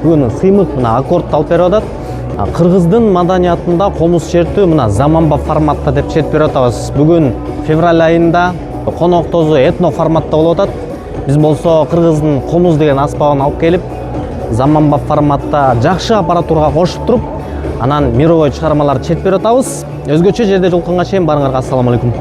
Бүгүн сыймык мына аккорд алып берип атат. Кыргыздын маданиятында комуз чертүү мына заманбап форматта деп чертип берип атабыз. Бүгүн февраль айында конок тозу этно форматта болуп атат. Биз болсо кыргыздын комуз деген аспабын алып келип, заманбап форматта жакшы аппаратурага кошуп туруп, анан мировой чыгармаларды чертип берип атабыз. Өзгөчө жерде жолукканга чейин баарыңарга ассаламу алейкум.